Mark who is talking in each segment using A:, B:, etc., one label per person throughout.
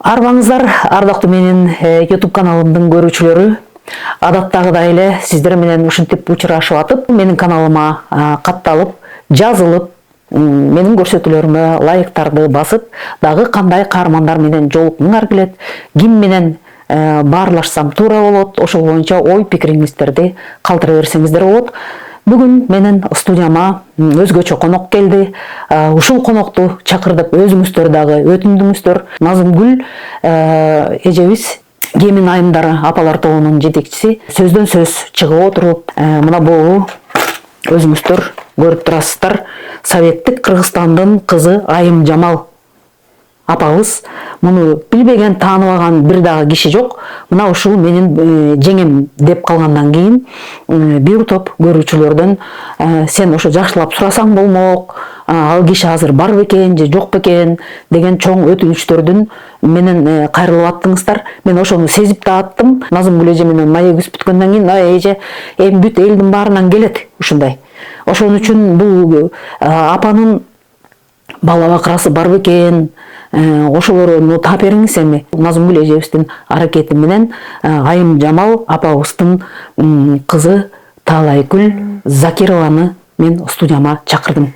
A: Арбаңыздар, ардактуу менин YouTube каналымдын көрүүчүлөрү. Адаттагыдай эле сиздер менен ушинтип учурашып атып, менин каналыма катталып, жазылып, менин көрсөтүүлөрүмө лайктарды басып, дагы кандай каармандар менен жолуккуңар келет, ким менен баарлашсам туура болот, ошол боюнча ой пикириңиздерди калтыра берсеңиздер болот. Бүгүн менин студияма өзгөчө конок келди. Ушул конокту чакырдык өзүңүздөр дагы өтүндүңүздөр. Назымгүл эжебиз Кемин айымдары апалар тобунун жетекчиси сөздөн сөз чыгып отуруп, мына бул өзүңүздөр көрүп турасыздар. Советтик Кыргызстандын кызы Айым Жамал апабыз. Муну билбеген, тааныбаган бир дагы киши жок. Мына ушул менин жеңем деп калгандан кийин бир топ көрүүчүлөрдөн сен ошо жакшылап сурасаң болмок, ал киши азыр бар бекен же жок бекен деген чоң өтүнүчтөрдүн менен кайрылып аттыңыздар. Мен ошону сезип да аттым. Назымгүл эже менен маегибиз бүткөндөн кийин эже эми бүт элдин баарынан келет ушундай. Ошон үчүн бул апанын бала бакырасы бар бекен, ошолорду таап бериңиз. Эми Назымгүл эжебиздин аракети менен Айым Жамал апабыздын кызы Таалайгүл Закированы мен студияма чакырдым.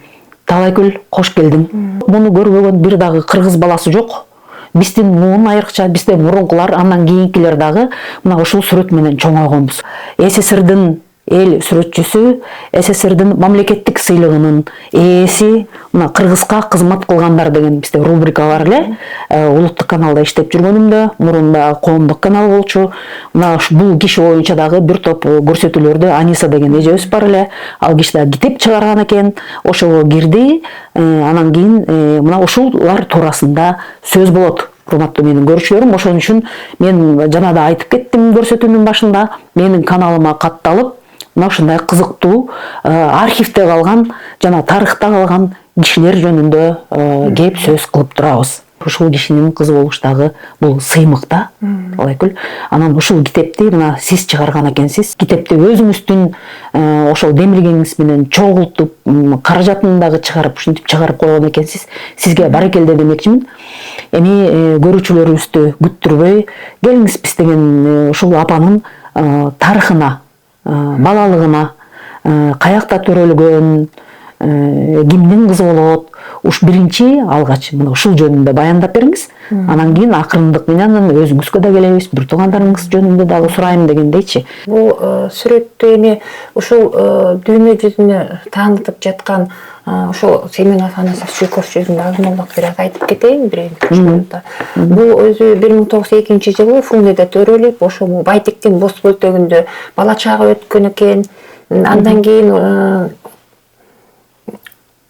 A: Таалайгүл, кош келдиң. Муну көрбөгөн бир дагы кыргыз баласы жок. Биздин муун айрыкча, бизде мурункулар, андан кийинкилер дагы мына ушул сүрөт менен чоңойгонбуз. СССРдин эл сүрөтчүсү, СССРдин мамлекеттик сыйлыгынын ээси, мына кыргызга кызмат кылгандар деген бизде рубрика бар эле. Улуттук каналда иштеп жүргөнүмдө, мурунда коомдук канал болчу. Мына бул киши боюнча дагы бир топ көрсөтүүлөрдү Аниса деген эжебиз бар эле. Ал киши да китеп чыгарган экен. Ошого кирди. Анан кийин мына ушулар туурасында сөз болот. Урматтуу менин көрүүчүлөрүм, ошон үчүн мен жана да айтып кеттим көрсөтүүнүн башында, менин каналыма катталып, мына ушундай кызыктуу архивде калган жана тарыхта калган кишилер жөнүндө кеп сөз кылып турабыз. Ушул кишинин кызы болуш дагы бул сыймык да, Таалайгүл. Анан ушул китепти мына сиз чыгарган экенсиз. Китепти өзүңүздүн ошол демилгеңиз менен чогултуп, каражатын дагы чыгарып, ушинтип чыгарып койгон экенсиз. Сизге баракелде демекчимин. Эми көрүүчүлөрүбүздү күттүрбөй, келиңиз биз деген ушул апанын тарыхына, балалыгына, каякта төрөлгөн, кимдин кызы болот, уш биринчи алгач мына ушул жөнүндө баяндап бериңиз. Анан кийин акырындык менен өзүңүзгө да келебиз, бир туугандарыңыз жөнүндө дагы сурайм дегендейчи.
B: Бул сүрөттү эми ушул дүйнө жүзүнө таанытып жаткан ошол Семен Афанасьев Чуйков жүзүндө азмалдык бир аз айтып кетейин бир минутта. Бул өзү 1902 жылы Фумледе төрөлүп, ошол Байтектин Боз көлтөгүндө бала чагы өткөн экен. Андан кийин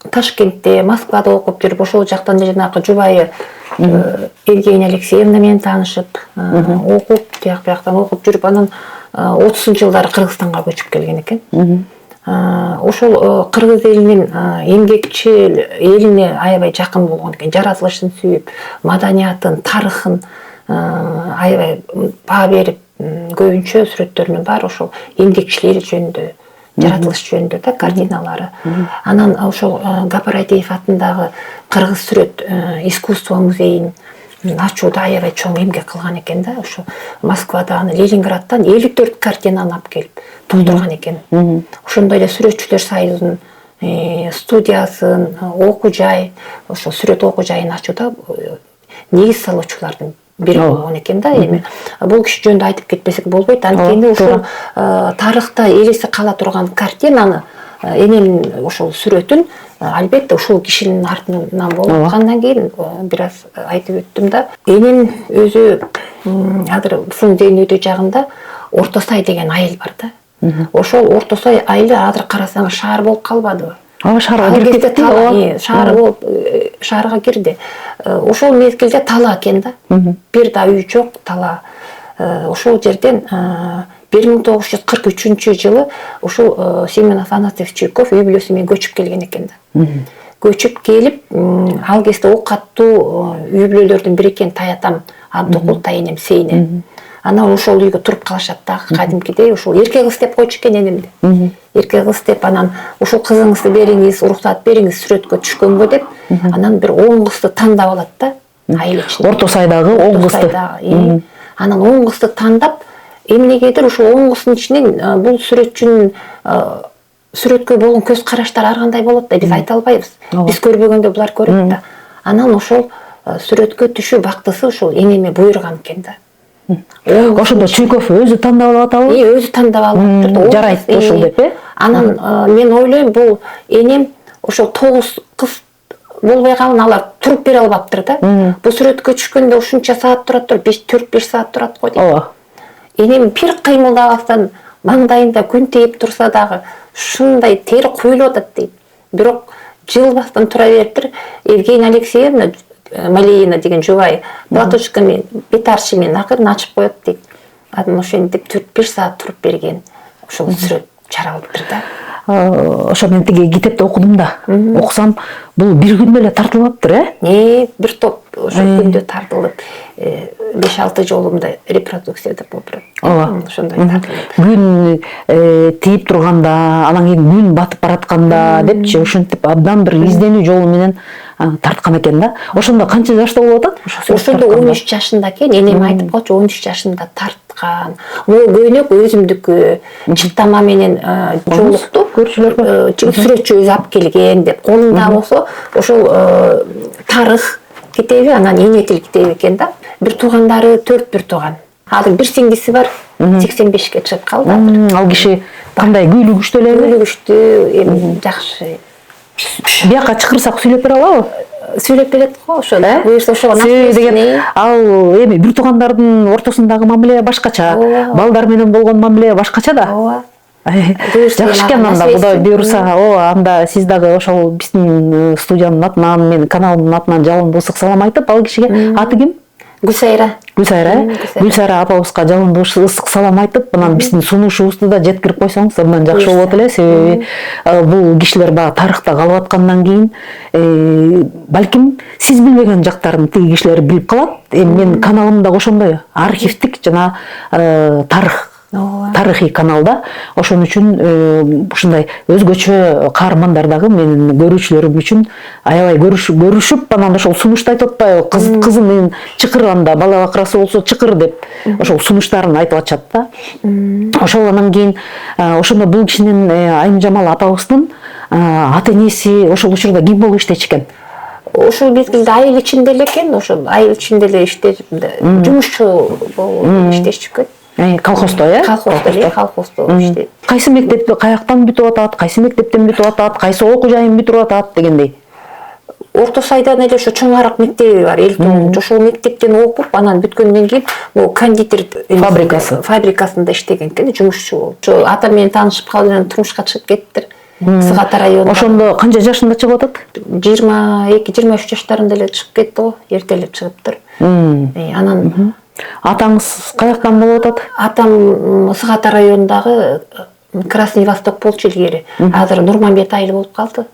B: Ташкентте, Москвада окуп жүрүп, ошол жактан жанагы жубайы Евгения Алексеевна менен таанышып, окуп, тияк-бияктан окуп жүрүп, анан 30-жылдары Кыргызстанга көчүп келген экен. Ошол кыргыз элинин эмгекчил элине аябай жакын болгон экен, жаратылышын сүйүп, маданиятын, тарыхын аябай баа берип, көбүнчө сүрөттөрүнүн баары ошол эмгекчил эл жөнүндө, жаратылыш жөнүндө да картиналары. Анан ошол Гапар Айтиев атындагы кыргыз сүрөт искусство музейин ачууда аябай чоң эмгек кылган экен да. Ошо Москвадан, Ленинградтан 54 картинаны алып келип толтурган экен. Ошондой эле сүрөтчүлөр союзунун студиясын, окуу жай, ошо сүрөт окуу жайын ачууда негиз салуучулардын бири болгон экен да. Эми бул киши жөнүндө айтып кетпесек болбойт. Анткени ушул тарыхта элеси кала турган картинаны, эненин ошол сүрөтүн албетте ушул кишинин артынан болуп аткандан кийин бир аз айтып өттүм да. Энин өзү азыр Фун Зейнөйдө жагында Орто Сай деген айыл бар да. Ошол Орто Сай айылы азыр карасаңыз шаар болуп калбадыбы?
A: Шаарга кирип кетти.
B: Шаар болуп шаарга кирди. Ошол мезгилде тала экен да. Бир да үй жок, тала. Ошол жерден 1943 жылы ушул Семен Афанасьев Чуйков үй бүлөсү менен көчүп келген экен да. Көчүп келип, ал кезде оокаттуу үй бүлөлөрдүн бири экен Таятам Абдыкул, тайенем Сейне. Анан ошол үйгө туруп калышат дагы кадимкидей, ошол эрке кыз деп койчу экен энемди. Эрке кыз деп, анан ушул кызыңызды бериңиз, уруксаат бериңиз сүрөткө түшкөнгө деп, анан бир 10 кызды тандап алат да. айыл ичинде.
A: Орто сайдагы оң кызды.
B: Анан оң кызды тандап, эмнегедир ушул оң кыздын ичинен бул сүрөтчүнүн сүрөткө болгон көз караштары ар кандай болот да, биз айта албайбыз. Биз көрбөгөндө булар көрөт да. Анан ошол сүрөткө түшүү бактысы ушул энеме буйруган экен да.
A: Ошондо Чуйков өзү тандап алып атабы?
B: Өзү тандап алып атыптыр.
A: Жарайт ошол деп,
B: Анан мен ойлойм, бул энем ошол 9 кыз болбой калган, алар туруп бере албаптыр да. Бул сүрөткө түшкөндө ушунча саат турат, 4-5 саат турат го дейт.
A: Ооба.
B: Энем бир кыймылдабастан маңдайында күн тийип турса дагы ушундай тери куюлуп атат дейт. Бирок жылбастан тура бериптир. Евгения Алексеевна Малиина деген жубай платочками бет арчымен акырын ачып коет дейт. Анан ошентип 4-5 саат туруп берген. Ошол сүрөт чаралыптыр да.
A: Ошо мен тиги китепти окудум да. Окусам, бул бир күндө эле тартылыптыр,
B: бир топ ошо күндө тартылып, 5-6 жолумда репродукцияда болуп турат.
A: Ооба.
B: Ошондой тартылып.
A: Күн тийип турганда, анан кийин күн батып баратканда депчи, ошентип абдан бир изденүү жолу менен тарткан экен да. Ошондо канча жашта болуп атат?
B: Ошондо 13 жашында экен, энем айтып койчу, 13 жашында тарткан. Могу көйнөк өзүмдүкү, чыптама менен жолукту. Көрчүлөргө сүрөтчү өзү алып келген деп. Колунда болсо ошол тарых китеби, анан эне тил китеби экен да. Бир туугандары 4 бир тууган. Азыр бир сиңдиси бар, 85ке чыгып калды.
A: Ал киши кандай күйлүү күчтүү элеби?
B: Күйлүү күчтүү, эми жакшы.
A: Бияка чакырсак сүйлөп бере алабы?
B: Сүйлөп берет го ошол. Буюрса ошого
A: деген ал эми бир туугандардын ортосундагы мамиле башкача, балдар менен болгон мамиле башкача да.
B: Ооба.
A: Жакшы экен анда, Кудай буйруса, анда сиз дагы ошол биздин студиянын атынан, менин каналымдын атынан жалындуу ысык салам айтып, ал кишиге аты ким?
B: Гүлсайра.
A: Гүлсайра апабызга жалындуу ысык салам айтып, анан биздин сунушубузду да жеткирип койсоңуз абдан жакшы болот эле, себеби бул кишилер баягы тарыхта калып аткандан кийин балким сиз билбеген жактарын тиги кишилер билип калат. Эми менин каналым да ошондой архивдик жана тарыхый канал да. Ошон үчүн ушундай өзгөчө каармандар дагы менин көрүүчүлөрүм үчүн аябай көрүшүп, анан ошол сунушту айтып атпайбы, кызынын чыкыр, анда бала бакырасы болсо чыкыр деп ошол сунуштарын айтып атышат да. Ошол анан кийин ошондо бул кишинин Айымжамал апабыздын ата энеси ошол учурда ким болуп иштечү экен?
B: Ошол мезгилде айыл ичинде эле экен, ошол айыл ичинде эле иштеп, жумушчу болуп иштешчү экен.
A: Колхоздо,
B: колхоздо иштейт.
A: Кайсы мектепти каяктан бүтүп атат, кайсы мектептен бүтүп атат, кайсы окуу жайын бүтүрүп атат дегендей.
B: Орто сайдан эле ошо чоң арак мектеби бар, ошол мектептен окуп, анан бүткөндөн кийин бул кондитер фабрикасында иштеген экен, жумушчу болуп. Ошо ата менен таанышып калып, анан турмушка чыгып кеттир. Сыгата районунда.
A: Ошондо канча жашында чыгып атат?
B: 22-23 жаштарында эле чыгып кетти го, эртелеп чыгыптыр. Анан
A: атаңыз каяктан болуп атат?
B: Атам Сыгата районундагы Красный Восток болчу илгери. Азыр Нурманбет айылы болуп калды.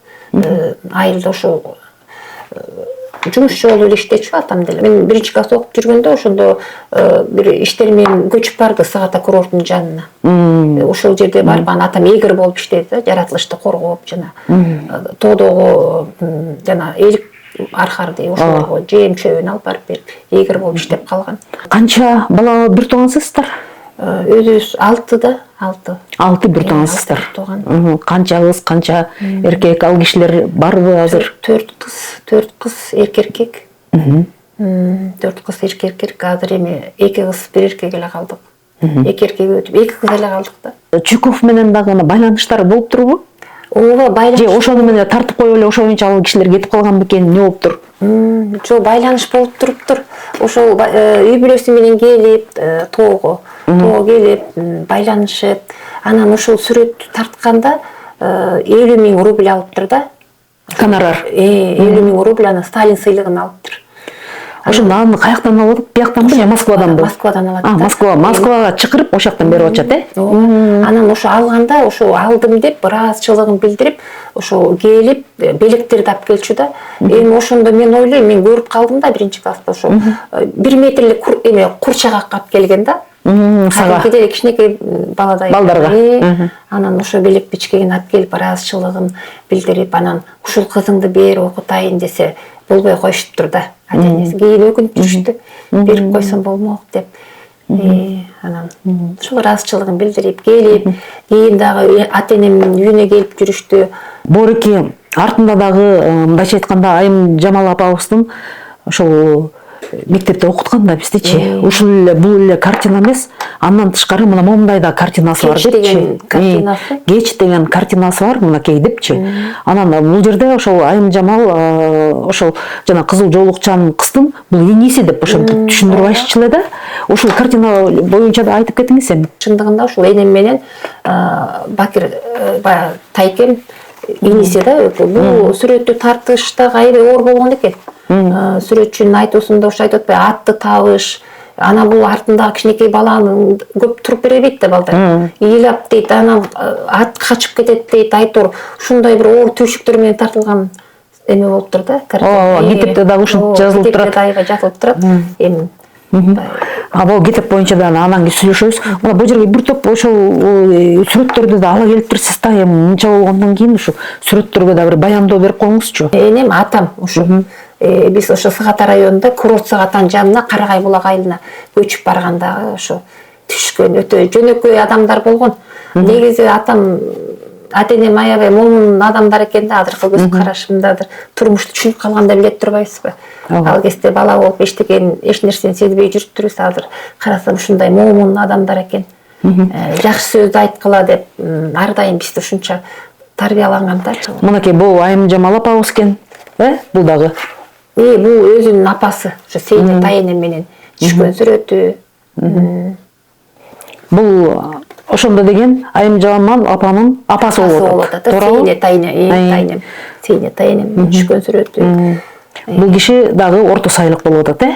B: Айылда ошол жумушчу болуп эле иштечү атам деле. Мен 1-класс окуп жүргөндө ошондо бир иштер менен көчүп барды Сыгата курортунун жанына. Ошол жерде барып, атам эгер болуп иштеди да, жаратылышты коргоп жана тоодогу жана элик архарды ошолорго жем чөбүн алып барып берип, эгер болуп иштеп калган.
A: Канча бала бир туугансыздар?
B: Өзүбүз 6 да, 6.
A: 6 бир туугансыздар. Канча кыз, канча эркек, ал кишилер барбы азыр?
B: 4 кыз, эркек. 4 кыз, эркек. Азыр эми 2 кыз, 1 эркек эле калдык. 2 эркек өтүп, 2 кыз эле калдык да.
A: Чуйков менен дагы байланыштар болуп турбу?
B: Ооба, байланыш.
A: Же ошону менен тартып коюп эле ошол боюнча ал кишилер кетип калган бекен, эмне болуптур?
B: Жок, байланыш болуп туруптур. Ошол үй бүлөсү менен келип, тоого келип, байланышып, анан ошол сүрөттү тартканда 50 000 рубль алыптыр да.
A: Гонорар.
B: 50 000 рубль анан Сталин сыйлыгын алыптыр.
A: Ошондо аны каяктан алып атат? Бияктанбы же Москваданбы?
B: Москвадан алат.
A: Москвага чакырып, ошол жактан берип атышат,
B: Анан ошо алганда, ошо алдым деп, ыраазычылыгын билдирип, ошо келип, белектерди алып келчү да. Эми ошондо мен ойлойм, мен көрүп калдым да 1-класста ошо 1 метрлик курчагак алып келген да. Кадимкидей кичинекей баладай.
A: Балдарга.
B: Анан ошо белек бичкегин алып келип, ыраазычылыгын билдирип, анан ушул кызыңды бер окутайын десе, болбой коюшуптур да. Ата энеси кийин өкүнүп жүрүштү. Берип койсом болмок деп. Анан ушул ыраазычылыгын билдирип келип, кийин дагы ата энемдин үйүнө келип жүрүштү.
A: Бореки артында дагы мындайча айтканда Айым Жамал апабыздын ошол мектепте окуткан да биздичи. Ушул эле бул эле картина эмес, андан тышкары мына момундай да картинасы бар депчи. Кеч деген картинасы бар мынакей депчи. Анан бул жерде ошол Айым Жамал ошол жана кызыл жоолукчан кыздын бул эниси деп ошентип түшүндүрүп айтчу эле да. Ушул картина боюнча да айтып кетиңиз эми.
B: Чындыгында ушул энем менен Бакир баягы тайкем иниси да. Бул сүрөттү тартыштагы аябай оор болгон экен. Сүрөтчүнүн айтуусунда ушу айтып атпайбы, атты табыш, анан бул артындагы кичинекей баланы көп туруп бере бербейт да балдар. Ыйлап дейт, анан ат качып кетет дейт, айтор. Ушундай бир оор түйшүктөр менен тартылган эме болуптур да.
A: Ооба, кетипте дагы ушинтип жазылып турат.
B: Кетипте дагы жазылып турат. Эми
A: бул кетип боюнча да анан кийин сүйлөшөбүз. Мына бул жерге бир топ ошол сүрөттөрдү да ала келиптирсиз да. Эми мынча болгондон кийин ушу сүрөттөргө да бир баяндоо берип коюңузчу.
B: Энем атам ушу. Биз ошо Сыгата районунда Курорт Сыгатанын жанына Карагай булак айылына көчүп барганда ошо түшкөн өтө жөнөкөй адамдар болгон. Негизи атам ата энем аябай момун адамдар экен да, азыркы көз карашымдадыр. Турмушту түшүнүп калганда билет турбайсызбы? Ал кезде бала болуп эч нерсени сезбей жүрүптүрбүз. Азыр карасам ушундай момун адамдар экен. Жакшы сөздү айткыла деп ар дайым бизди ушунча тарбияланган да.
A: Мынакей бул Айым Жамал апабыз экен. Бул дагы
B: бул өзүнүн апасы, ошо Сейне Тайенем менен түшкөн сүрөтү.
A: Бул ошондо деген Айым Жамал апанын апасы болуп атат.
B: Сейне Тайенем, Сейне Тайенем түшкөн сүрөтү.
A: Бул киши дагы орто сайлык болуп атат,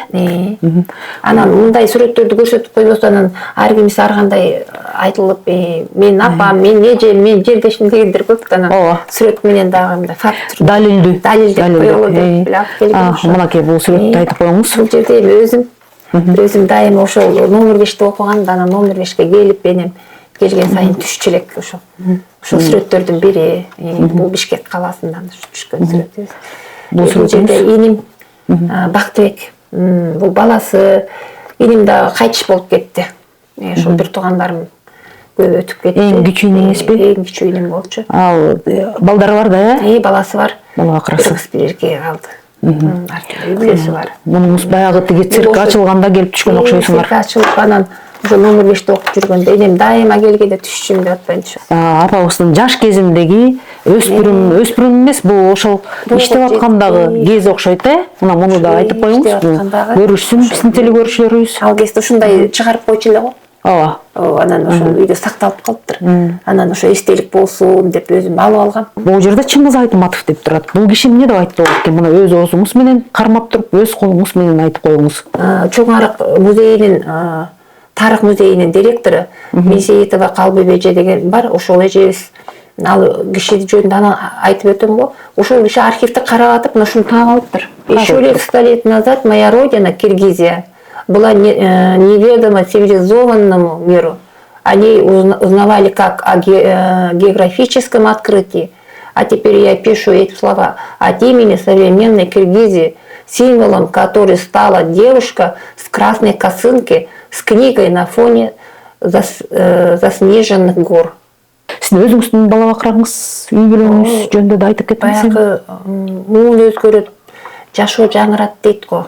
B: Анан мындай сүрөттөрдү көрсөтүп койбостон анан ар кимиси ар кандай айтылып, менин апам, менин эжем, менин жердешим дегендер көп да. Анан сүрөт менен дагы мындай факт
A: далилдүү
B: коелу деп алып келген.
A: Мынакей бул сүрөттү айтып коюңуз.
B: Бул жерде эми өзүм дайыма ошол номер 5ти окуганда анан номер 5ке келип энем келген сайын түшчү элек ошол сүрөттөрдүн бири. Бул Бишкек калаасынан түшкөн сүрөтүбүз. Бул жерде иним Бактыбек, бул баласы, иним да кайтыш болуп кетти. Ошол бир туугандарым көп өтүп кетти.
A: Эң кичүү эмеспи?
B: Эң кичүү иним болчу.
A: Ал балдары бар да,
B: баласы бар.
A: Бала акырасы.
B: Кыз бир эркек калды. Артында үй бүлөсү бар.
A: Мунуңуз баягы тиги цирк ачылганда келип түшкөн окшойсуңар.
B: Цирк ачылып анан ошо номер 5ти окуп жүргөндө энем дайыма келгенде түшчүм деп атпайынчы.
A: Апабыздын жаш кезиндеги өспүрүм эмес, бул ошол иштеп аткандагы кези окшойт, Мына муну да айтып коюңуз. Көрүшсүн биздин телекөрүүчүлөрүбүз.
B: Ал кезде ушундай чыгарып койчу эле го. Анан ошол үйдө сакталып калыптыр. Анан ошо эстелик болсун деп өзүм алып алгам.
A: Бул жерде Чыңгыз Айтматов деп турат. Бул киши эмне деп айтты экен? Мына өз оозуңуз менен кармап туруп, өз колуңуз менен айтып коюңуз.
B: Чоң Арык музейинин тарых музейинин директору Мисеитова Калбыбек эже деген бар. Ошол эжебиз ал киши жөнүндө анан айтып өтөм го. Ошол киши архивди карап атып, мына ушуну таап алыптыр. Еще лет 100 лет назад моя родина, Киргизия, была неведома цивилизованному миру. Они узнавали как о географическом открытии. А теперь я пишу эти слова от имени современной Киргизии, символом которой стала девушка с красной косынкой, с книгой на фоне заснеженных гор.
A: Сиз өзүңүздүн бала бакыраңыз, үй бүлөңүз жөнүндө да айтып кетиңиз.
B: Баягы муун өзгөрөт, жашоо жаңырат дейт го.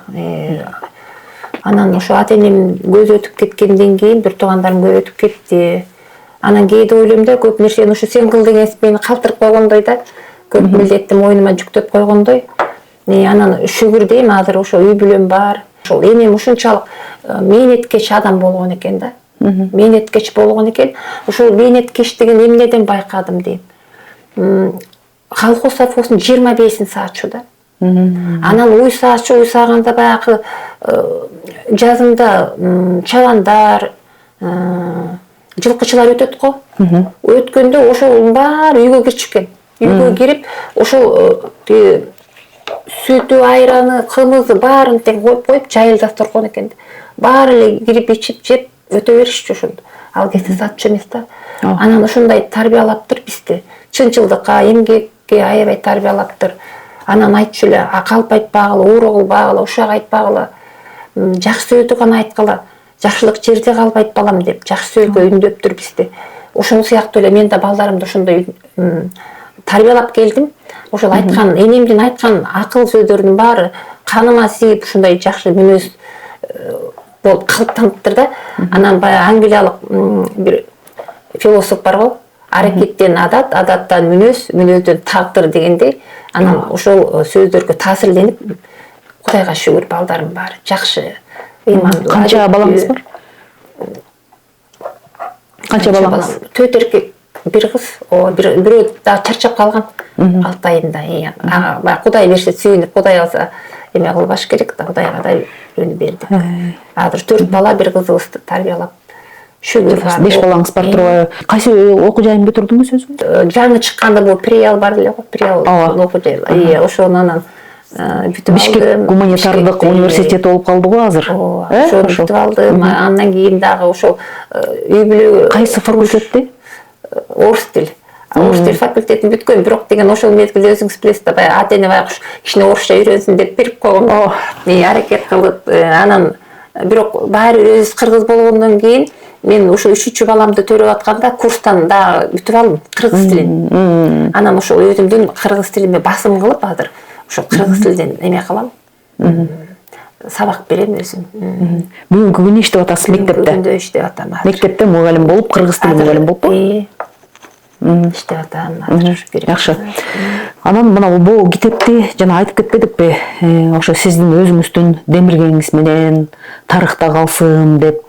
B: Анан ошо ата энем көз өтүп кеткенден кийин бир туугандарым көп өтүп кетти. Анан кээде ойлойм да, көп нерсени ушу сен кыл деген мени калтырып койгондой да, көп милдетти мойнума жүктөп койгондой. Анан шүгүр дейм, азыр ошо үй бүлөм бар. Ошол энем ушунчалык мээнеткеч адам болгон экен да. Мээнеткеч болгон экен. Ошол мээнеткечтигин эмнеден байкадым дейм. Колхоз совхоздун 25-син саатчу да. Анан уйсаганда баягы жазында чабандар, жылкычылар өтөт го. Өткөндө ошол баары үйгө кирчүкен. Үйгө кирип, ошол сүтү, айраны, кымызы баарын тең коюп жайылдап турган экен. Баары эле кирип ичип жеп өтө беришчү ошондо. Ал кезде сатчу эмес да. Анан ушундай тарбиялаптыр бизди. Чынчылдыкка, эмгекке аябай тарбиялаптыр. Анан айтчу эле калп айтпагыла, ууру кылбагыла, ушак айтпагыла, жакшы сөздү гана айткыла, жакшылык жерде калбайт балам деп жакшы сөзгө үндөптүр бизди. Ошол сыяктуу эле мен да балдарымды ошондой тарбиялап келдим. Ошол айткан, энемдин айткан акыл сөздөрүнүн баары каныма сиңип ушундай жакшы мүнөз болуп калыптаныптыр да. Анан баягы англиялык бир философ бар го, аракеттен адат, адаттан мүнөз, мүнөздөн тагдыр дегендей. Анан ошол сөздөргө таасирленип, Кудайга шүгүр балдарым баары жакшы, ыймандуу.
A: Канча балаңыз бар? Канча балаңыз?
B: 4 эркек, 1 кыз. Бирөө да чарчап калган 6 айында. Кудай берсе сүйүнүп, Кудай алса эме кылбаш керек да, Кудайга да өнү берди. Азыр 4 бала, 1 кызыбызды тарбиялап шүгүр бар.
A: 5 балаңыз бар турбайбы? Кайсы окуу жайын бүтүрдүңүз өзүңүз?
B: Жаңы чыкканда бул Приал бар эле го, Приал окуу жай. Ошону анан бүтүп алдым.
A: Бишкек гуманитардык университети болуп калды го азыр.
B: Ошону бүтүп алдым. Андан кийин дагы ошол үй бүлө.
A: Кайсы факультетти?
B: Орус тил. Орус тил факультетин бүткөн, бирок деген ошол мезгилде өзүңүз билесиз да, баягы ата-эне байкуш кичине орусча үйрөнсүн деп берип койгон. Аракет кылып, анан бирок баары өзү кыргыз болгондон кийин мен ошо 3-чү баламды төрөп атканда курстан да бүтүп алдым кыргыз тилин. Анан ошол өзүмдүн кыргыз тилиме басым кылып азыр ошол кыргыз тилден эме кылам. Сабак берем өзүм.
A: Бүгүнкү күнү иштеп атасыз мектепте?
B: Бүгүндө иштеп атам.
A: Мектепте мугалим болуп, кыргыз тили мугалим болуппу?
B: Иштеп атам.
A: Жакшы. Анан мына бул китепти жана айтып кетпедикпи? Ошо сиздин өзүңүздүн демиргениңиз менен тарыхта калсын деп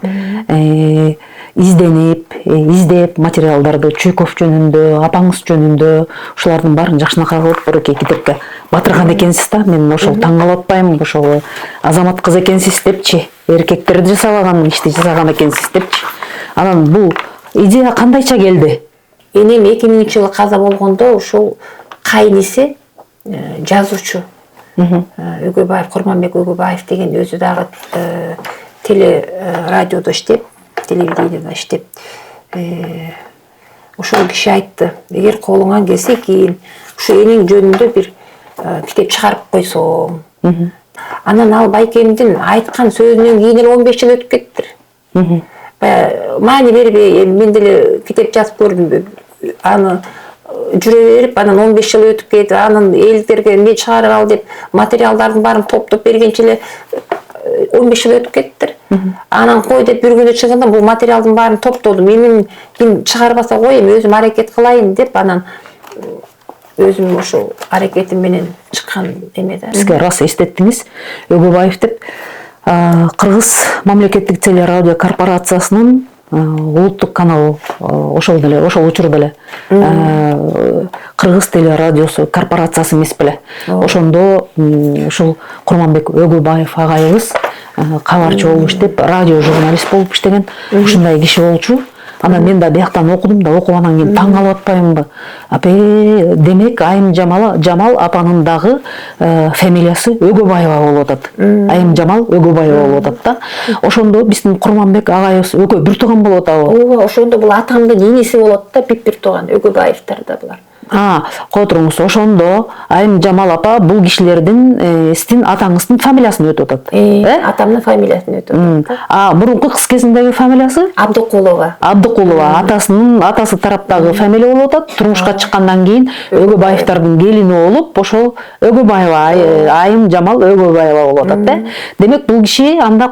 A: издеп материалдарды Чуйков жөнүндө, апаңыз жөнүндө ушулардын баарын жакшынакай кылып береке китепке батырган экенсиз да. Мен ошол таң калып атпаймынбы, ошол азамат кыз экенсиз депчи, эркектерди жасабаган ишти жасаган экенсиз депчи. Анан бул идея кандайча келди?
B: Энем 2000-жылы каза болгондо ушул кайниси жазуучу Өгөбаев, Курманбек Өгөбаев деген өзү дагы телерадиодо иштеп, телевидениеде иштеп, ошол киши айтты, эгер колуңан келсе кийин ушу энең жөнүндө бир китеп чыгарып койсоң. Анан ал байкемдин айткан сөзүнөн кийин эле 15 жыл өтүп кеттир. Маани бербей, мен деле китеп жазып көрдүм, аны жүрө берип, анан 15 жыл өтүп кетип, анан элдерге мен чыгарып ал деп материалдардын баарын топтоп бергенче эле 15 жыл өтүп кеттир. Анан кой деп бир күнү чыгында бул материалдын баарын топтодум. Менин ким чыгарбаса коеюн, өзүм аракет кылайын деп, анан өзүм ошол аракетим менен чыккан эме да.
A: Бизге рас эстеттиңиз. Өгөбаев деп Кыргыз мамлекеттик телерадио корпорациясынын улуттук каналы, ошол учурда эле Кыргыз телерадиосу корпорациясы эмес беле. Ошондо ушул Курманбек Өгөбаев агайыбыз кабарчы болуп иштеп, радио журналист болуп иштеген ушундай киши болчу. Анан мен да бияктан окудум да, окугандан кийин таң калып атпаймынбы? Демек Айым Жамал апанын дагы фамилиясы Өгөбаева болуп атат. Айым Жамал Өгөбаева болуп атат да. Ошондо биздин Курманбек агайыбыз экөө бир тууган болуп атабы?
B: Ошондо бул атамдын иниси болот да, бир тууган Өгөбаевтер да булар.
A: Кое туруңуз, ошондо Айым Жамал апа бул кишилердин сиздин атаңыздын фамилиясын өтүп атат.
B: Атамдын фамилиясын өтүп атат.
A: Мурунку кыз кезиндеги фамилиясы?
B: Абдыкулова.
A: Атасы тараптагы фамилия болуп атат. Турмушка чыккандан кийин Өгөбаевдардын келини болуп, ошол Өгөбаева, Айым Жамал Өгөбаева болуп атат да. Демек бул киши анда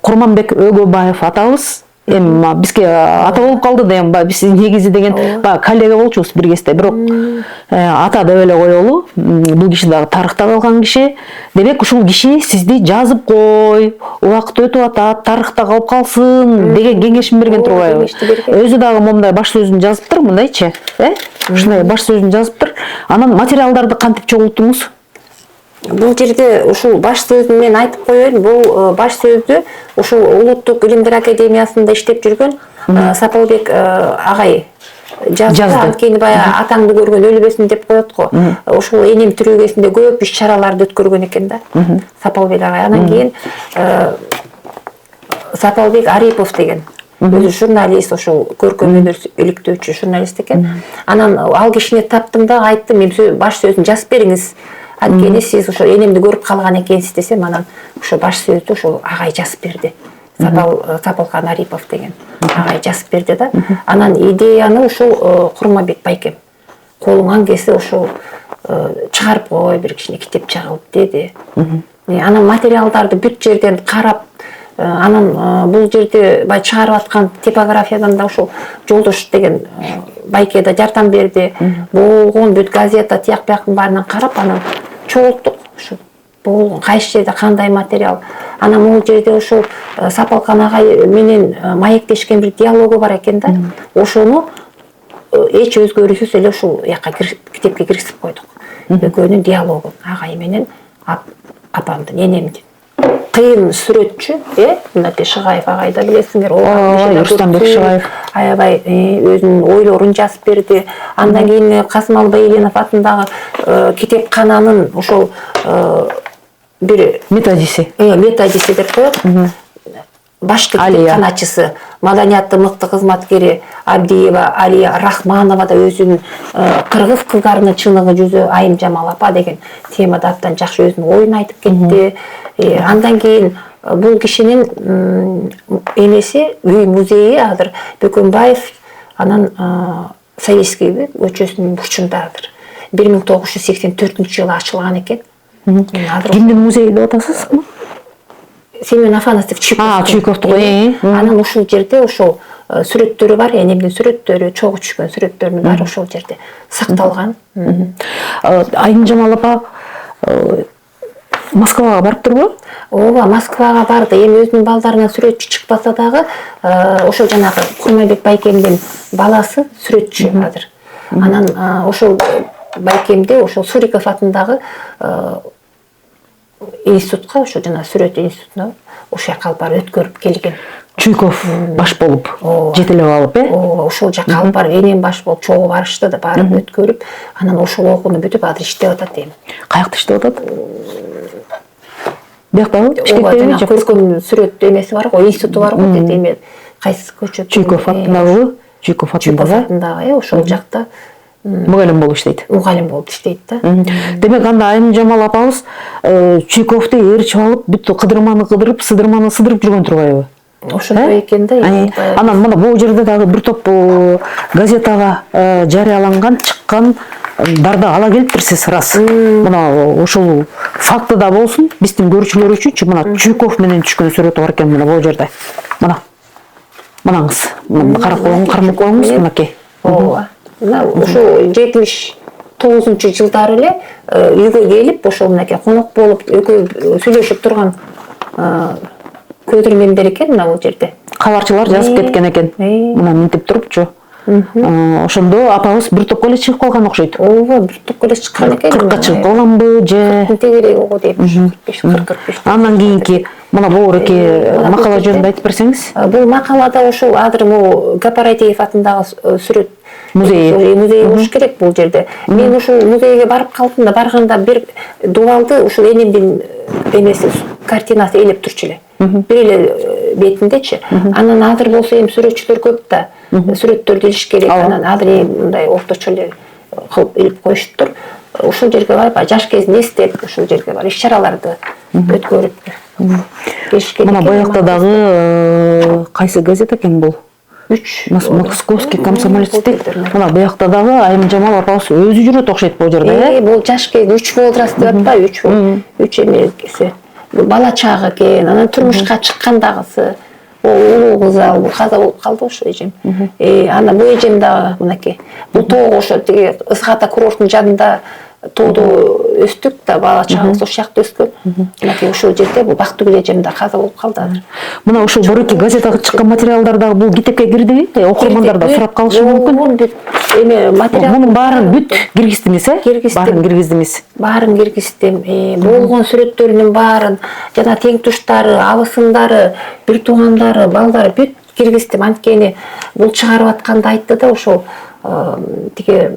A: Курманбек Өгөбаев атабыз эми бизге ата болуп калды да, эми биз негизи деген коллега болчубуз бир кезде, бирок ата деп эле коелу. Бул киши дагы тарыхта калган киши. Демек ушул киши сизди жазып кой, убакыт өтүп атат, тарыхта калып калсын деген кеңешин берген турбайбы? Өзү дагы момундай баш сөзүн жазыптыр, мындайчы, ушундай баш сөзүн жазыптыр. Анан материалдарды кантип чогулттуңуз?
B: Бул жерде ушул баш сөзүн мен айтып коеюн. Бул баш сөздү ушул Улуттук илимдер академиясында иштеп жүргөн Сапалбек агай жазды. Анткени баягы атаңды көргөн өлбөсүн деп коет го. Ошол энем тирүү кезинде көп иш чараларды өткөргөн экен да, Сапалбек агай. Анан кийин Сапалбек Арипов деген өзү журналист, ошол көркөм өнөр иликтөөчү журналист экен. Анан ал кишини таптым да айттым, эми баш сөзүн жазып бериңиз. Анткени сиз ошо энемди көрүп калган экенсиз десем, анан ошо баш сөздү ошол агай жазып берди. Сапалхан Арипов деген агай жазып берди да. Анан идеяны ошол Курманбек байкем колуңан келсе ошол чыгарып кой, бир кичине китеп чыгып деди. Анан материалдарды бүт жерден карап, анан бул жерде бай чыгарып аткан типографиядан да ошол Жолдош деген байке да жардам берди. Болгон бүт газета тияк бияктын баарынан карап, анан чогулттук ушу болгон кайсы жерде кандай материал. Анан могул жерде ошол Сапалхан агай менен маектешкен бир диалогу бар экен да. Ошону эч өзгөрүүсүз эле ушул жака китепке киргизип койдук. Экөөнүн диалогу агай менен апамдын, энемдин. Кыйын сүрөтчү, мындай Шыгаев агайды билесиңер,
A: Рустамбек Шыгаев.
B: Аябай өзүнүн ойлорун жазып берди. Андан кийин Касымалбай Еленов атындагы китепкананын ошол бир
A: методиси
B: деп коет. Башкы китепканачысы, маданияттын мыкты кызматкери Абдиева Алия Рахманова да өзүнүн кыргыз кыздарынын чыныгы жүзү Айым Жамал апа деген темада абдан жакшы өзүнүн оюн айтып кетти. Андан кийин бул кишинин энеси үй музейи азыр Бөкөнбаев, анан Советский көчөсүнүн бурчундадыр. 1984-жылы ачылган экен.
A: Кимдин музейи деп атасызбы?
B: Семен Афанасьев
A: Чуйковду.
B: Анан ушул жерде ошол сүрөттөрү бар, энемдин сүрөттөрү, чогуу түшкөн сүрөттөрүнүн баары ошол жерде сакталган.
A: Айым Жамал апа Москвага барыптырбы?
B: Ооба, Москвага барды. Эми өзүнүн балдарынан сүрөтчү чыкпаса дагы, ошол жанагы Курманбек байкемдин баласы сүрөтчү азыр. Анан ошол байкемди ошол Суриков атындагы институтка, ошо жана сүрөт институтуна ошол жака алып барып өткөрүп келген.
A: Чуйков баш болуп, жетелеп алып,
B: Ооба, ошол жака алып барып энем баш болуп чогуу барышты да, барып өткөрүп, анан ошол окууну бүтүп азыр иштеп атат эми.
A: Каякта иштеп атат? Бияктабы?
B: Бишкектеби? Көркөм сүрөт эмеси бар го, институту бар го, деди эми кайсы көчөт?
A: Чуйков атындагы, Чуйков
B: атындагы, ошол жакта
A: мугалим болуп иштейт.
B: Мугалим болуп иштейт да.
A: Демек анда Айым Жамал апабыз Чуйковду ээрчип алып, бүт кыдырманы кыдырып, сыдырманы сыдырып жүргөн турбайбы?
B: Ошондой экен да.
A: Анан мына бул жерде дагы бир топ газетага жарыяланган, чыккан дарды ала келиптирсиз, рас. Мына ушул факты да болсун, биздин көрүүчүлөр үчүнчү мына Чуйков менен түшкөн сүрөтү бар экен мына бул жерде. Мына. Мынаңыз. Карап коюңуз, мынакей.
B: Ооба. Ошо 79-жылдары эле үйгө келип, ошол мынакей конок болуп, экөө сүйлөшүп турган көдүрмендер экен мына бул жерде.
A: Кабарчылар жазып кеткен экен. Мына минтип турупчу. Ошондо апабыз бир топко эле чыгып калган окшойт.
B: Ооба, бир топко эле чыккан экен.
A: 40ка чыгып калганбы же?
B: Тегерек ого дейм, 45-45.
A: Андан кийинки мына боореке макала жөнүндө айтып берсеңиз.
B: Бул макалада ошол азыр могу Гапарайтиев атындагы сүрөт музей болуш керек бул жерде. Мен ушул музейге барып калдым да, барганда бир дубалды ушул энемдин эмеси картинасы элеп турчу эле. Бир эле бетиндечи. Анан азыр болсо эми сүрөтчүлөр көп да, сүрөттөрдү илиш керек. Анан азыр мындай орточо эле кылып илип коюшуптур. Ушул жерге барып, жаш кезин эстеп, ушул жерге барып иш-чараларды өткөрүп келишкен.
A: Мына боякта дагы кайсы газета экен бул?
B: 3
A: Московский комсомолец дейт. Мына буякта дагы Айым Жамал апабыз өзү жүрөт окшойт бул жерде.
B: Бул жаш кез 3 возраст деп атпайбы, 3 эмеси. Бала чагы экен, анан турмушка чыккандагысы. Улуу кыз ал каза болуп калды ошо эжем. Ана бул эжем дагы мынакей. Бул тоого ошо тиги Ызгата курорттун жанында тоодо өстүк да, бала чагыбыз ошол жакта өскөн. Мынакей ошол жерде бул Бактыгүл эжем да каза болуп калды азыр.
A: Мына ошол бороки газетага чыккан материалдар дагы бул китепке кирдиби? Окурмандар да сурап калышы мүмкүн.
B: Эме материал.
A: Мунун баарын бүт киргиздиңиз, Баарын киргиздиңиз.
B: Баарын киргиздим. Болгон сүрөттөрүнүн баарын, жана тең туштары, абысындары, бир туугандары, балдары бүт киргиздим. Анткени бул чыгарып атканда айтты да, ошол тиги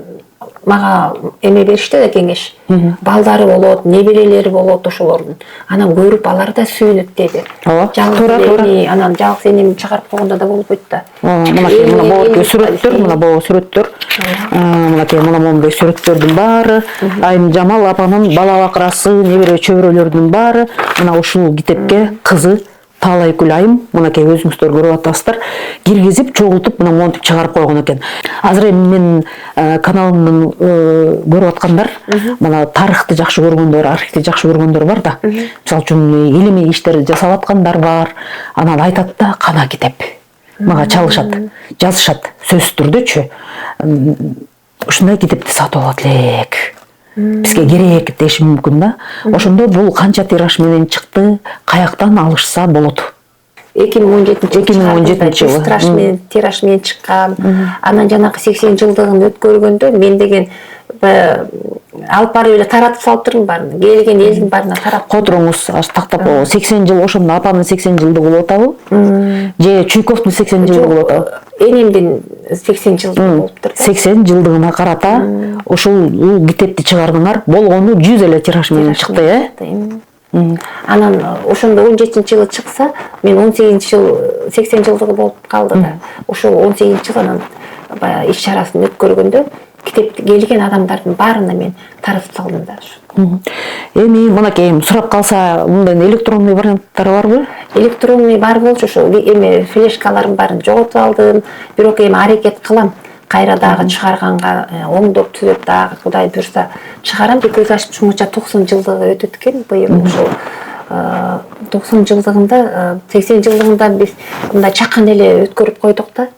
B: мага эме беришти да кеңеш. Балдары болот, неберелери болот ошолордун. Анан көрүп алар да сүйүнөт деди. Жалгыз анан жалгыз энеми чыгарып койгондо да болбойт да.
A: Мынакей мына боордой сүрөттөр, мына боо сүрөттөр. Мынакей мына моундай сүрөттөрдүн баары, Айым Жамал апанын бала бакырасы, небере чөбүрөлөрдүн баары мына ушул китепке кызы Таалайкүл айым, мынакей өзүңүздөр көрүп атасыздар, киргизип, чогултуп, мына монтип чыгарып койгон экен. Азыр эми менин каналымдын көрүп аткандар, мына тарыхты жакшы көргөндөр, архивти жакшы көргөндөр бар да. Мисалы үчүн илимий иштерди жасап аткандар бар. Анан айтат да, кана китеп. Мага чалышат, жазышат, сөзсүз түрдөчү. Ушундай китепти сатып алат элек. Бизге керек деши мүмкүн да. Ошондо бул канча тираж менен чыкты, каяктан алышса болот?
B: 2017 жылы тираж менен чыккан. Анан жанагы 80 жылдыгын өткөргөндө мен деген алып барып эле таратып салып турмун баарын. Келген элдин баарына тарап
A: которуңуз тактап 80 жыл ошондо апанын 80 жылдыгы болуп атабы? Же Чуйковдун 80 жылдыгы болуп атабы?
B: Энемдин 80 жылдыгы болуптур да.
A: 80 жылдыгына карата ушул китепти чыгардыңар, болгону 100 эле тираж менен чыкты,
B: Анан ошондо 17-жылы чыкса, мен 18-жыл 80 жылдыгы болуп калды да. Ошол 18-жыл анан баягы иш чарасын өткөргөндө китепти келген адамдардын баарына мен таратып салдым да.
A: Эми мынакей сурап калса, мындай электронный варианттары барбы?
B: Электронный бар болчу, ошо эми флешкаларын баарын жоготуп алдым. Бирок эми аракет кылам. Кайра дагы чыгарганга оңдоп түзөп дагы Кудай буйрса чыгарам. Көз ачып чумганча 90 жылдыгы өтөт экен быйыл ошол 90 жылдыгында 80 жылдыгында биз мындай чакан эле өткөрүп койдук да.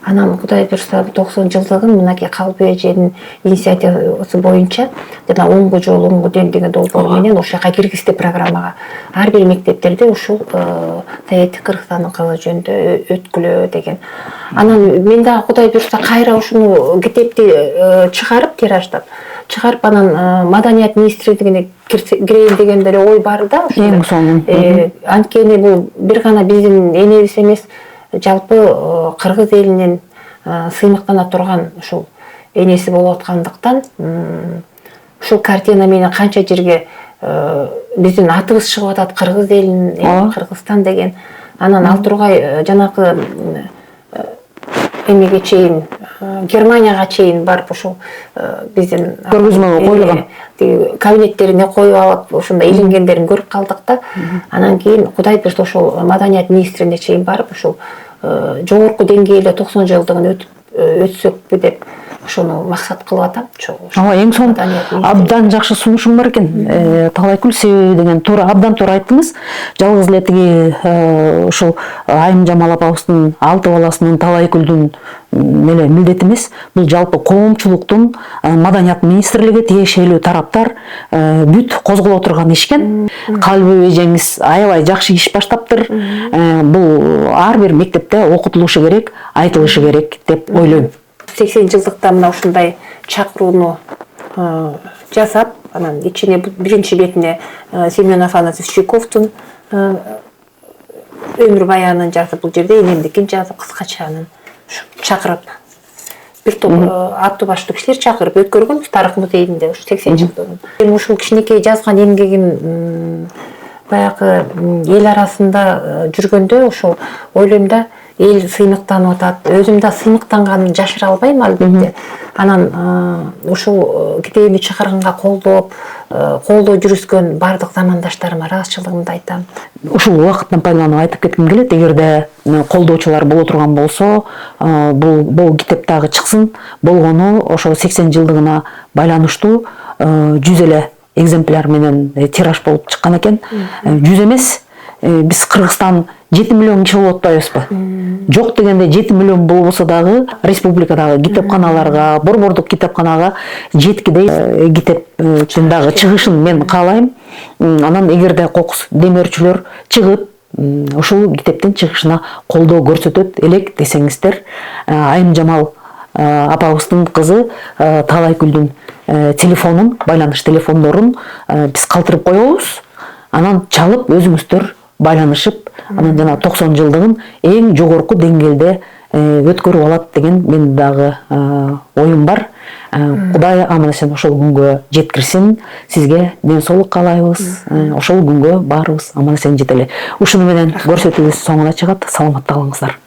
B: Анан Кудай буйрса 90 жылдыгын мынакей Калбы эженин инициативасы боюнча жана оңгу жол оңгу дем деген долбоор менен ошол жака киргизди программага. Ар бир мектептерде ушул Саяттык Кыргызстандын кызы жөнүндө өткүлө деген. Анан мен дагы Кудай буйрса кайра ушуну китепти чыгарып тираждап чыгарып анан маданият министрлигине кирейин деген деле ой бар да.
A: Эң сонун.
B: Анткени бул бир гана биздин энебиз эмес, жалпы кыргыз элинин сыймыктана турган ушул энеси болуп аткандыктан ушул картина менен канча жерге биздин атыбыз чыгып атат, кыргыз элинин Кыргызстан деген. Анан ал тургай жанагы эмеге чейин Германияга чейин барып ушул биздин
A: көргөзмөгө коюлган
B: кабинеттерине коюп алып ошондой илингендерин көрүп калдык да. Анан кийин Кудай буйрса ошол маданият министрине чейин барып ушул жогорку деңгээлде 90 жылдыгын өтсөкпү деп ошону максат кылып атам.
A: Эң сонун, абдан жакшы сунушуң бар экен. Таалайкүл, себеби деген туура, абдан туура айттыңыз. Жалгыз эле тиги ушул Айым Жамал апабыздын 6 баласынын Таалайкүлдүн эле милдети эмес, бул жалпы коомчулуктун маданият министрлиги тиешелүү тараптар бүт козголо турган иш экен. Калбы эжеңиз аябай жакшы иш баштаптыр. Бул ар бир мектепте окутулушу керек, айтылышы керек деп ойлойм.
B: 80 жылдыкта мына ушундай чакырууну жасап, анан ичине биринчи бетине Семен Афанасьевич Чуйковдун өмүр баянын жазып, бул жерде энемдикин жазып кыскача анан чакырып бир топ аттуу баштуу кишилер чакырып өткөргөнбүз тарых музейинде ушу 80 жылдыгын. Эми ушул кичинекей жазган эмгегим баягы эл арасында жүргөндө ошол ойлойм да, эл сыймыктанып атат. Өзүм да сыймыктанганын жашыра албайм албетте. Анан ушул китебимди чыгарганга колдоо жүрүскөн бардык замандаштарыма ыраазычылыгымды айтам.
A: Ушул убакыттан пайдаланып айтып кетким келет, эгерде колдоочулар боло турган болсо, бул китеп дагы чыксын, болгону ошо 80 жылдыгына байланыштуу 100 эле экземпляр менен тираж болуп чыккан экен. 100 эмес, биз Кыргызстан 7 миллион киши болуп атпайбызбы? Жок дегенде 7 миллион болбосо дагы республикадагы китепканаларга, борбордук китепканага жеткидей китептин дагы чыгышын мен каалайм. Анан эгерде кокус демөөрчүлөр чыгып, ушул китептин чыгышына колдоо көрсөтөт элек десеңиздер, Айым Жамал апабыздын кызы Таалайкүлдүн телефонун, байланыш телефондорун биз калтырып коебуз. Анан чалып өзүңүздөр байланышып, анан жана 90 жылдыгын эң жогорку деңгээлде өткөрүп алат деген мен дагы оюм бар. Кудай аман эсен ошол күнгө жеткирсин. Сизге ден соолук каалайбыз. Ошол күнгө баарыбыз аман эсен жетели. Ушуну менен көрсөтүүбүз соңуна чыгат. Саламатта калыңыздар.